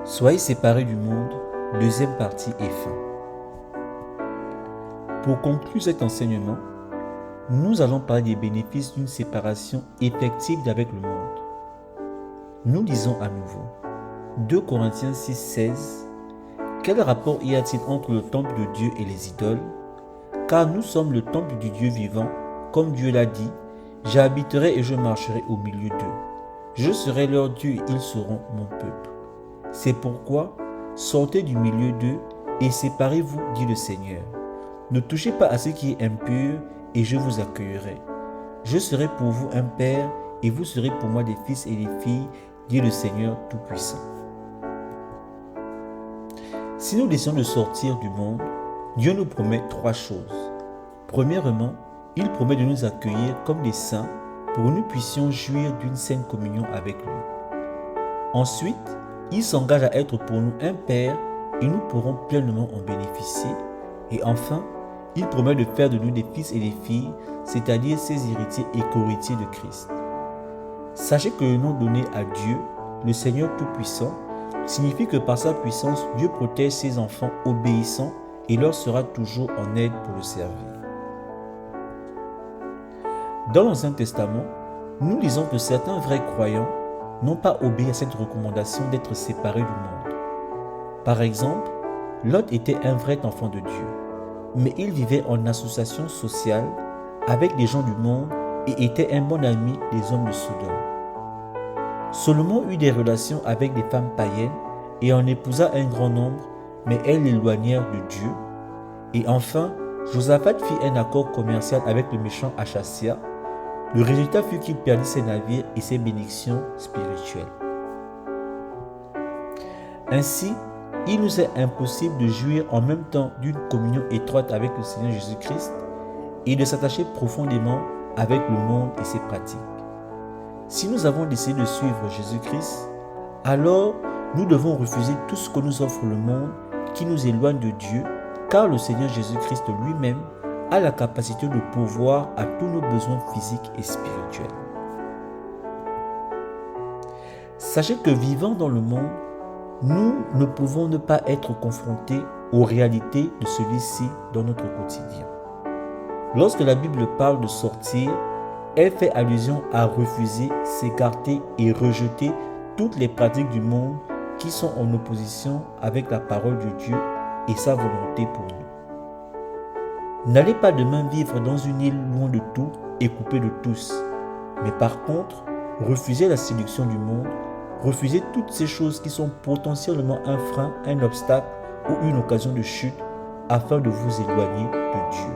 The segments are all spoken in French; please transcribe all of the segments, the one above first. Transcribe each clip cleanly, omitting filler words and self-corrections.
Soyez séparés du monde, deuxième partie et fin. Pour conclure cet enseignement, nous allons parler des bénéfices d'une séparation effective d'avec le monde. Nous lisons à nouveau 2 Corinthiens 6, 16. Quel rapport y a-t-il entre le temple de Dieu et les idoles? Car nous sommes le temple du Dieu vivant, comme Dieu l'a dit, j'habiterai et je marcherai au milieu d'eux. Je serai leur Dieu et ils seront mon peuple. C'est pourquoi, sortez du milieu d'eux et séparez-vous, dit le Seigneur. Ne touchez pas à ce qui est impur et je vous accueillerai. Je serai pour vous un père et vous serez pour moi des fils et des filles, dit le Seigneur Tout-Puissant. Si nous décidons de sortir du monde, Dieu nous promet 3 choses. Premièrement, il promet de nous accueillir comme des saints pour que nous puissions jouir d'une saine communion avec lui. Ensuite, il s'engage à être pour nous un père et nous pourrons pleinement en bénéficier. Et enfin, il promet de faire de nous des fils et des filles, c'est-à-dire ses héritiers et co-héritiers de Christ. Sachez que le nom donné à Dieu, le Seigneur Tout-Puissant, signifie que par sa puissance, Dieu protège ses enfants obéissants et leur sera toujours en aide pour le servir. Dans l'Ancien Testament, nous lisons que certains vrais croyants n'ont pas obéi à cette recommandation d'être séparés du monde. Par exemple, Lot était un vrai enfant de Dieu, mais il vivait en association sociale avec des gens du monde et était un bon ami des hommes de Sodome. Salomon eut des relations avec des femmes païennes et en épousa un grand nombre, mais elles l'éloignèrent de Dieu. Et enfin, Josaphat fit un accord commercial avec le méchant Achasia. Le résultat fut qu'il perdit ses navires et ses bénédictions spirituelles. Ainsi, il nous est impossible de jouir en même temps d'une communion étroite avec le Seigneur Jésus-Christ et de s'attacher profondément avec le monde et ses pratiques. Si nous avons décidé de suivre Jésus-Christ, alors nous devons refuser tout ce que nous offre le monde qui nous éloigne de Dieu, car le Seigneur Jésus-Christ lui-même a la capacité de pourvoir à tous nos besoins physiques et spirituels. Sachez que vivant dans le monde, nous ne pouvons ne pas être confrontés aux réalités de celui-ci dans notre quotidien. Lorsque la Bible parle de sortir, elle fait allusion à refuser, s'écarter et rejeter toutes les pratiques du monde qui sont en opposition avec la parole de Dieu et sa volonté pour nous. N'allez pas demain vivre dans une île loin de tout et coupé de tous, mais par contre, refusez la séduction du monde, refusez toutes ces choses qui sont potentiellement un frein, un obstacle ou une occasion de chute afin de vous éloigner de Dieu.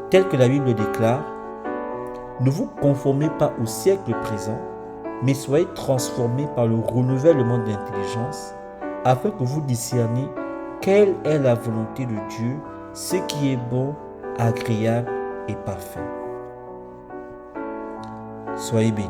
Tel que la Bible déclare, ne vous conformez pas au siècle présent, mais soyez transformés par le renouvellement de l'intelligence afin que vous discerniez quelle est la volonté de Dieu, ce qui est bon, agréable et parfait. Soyez bénis.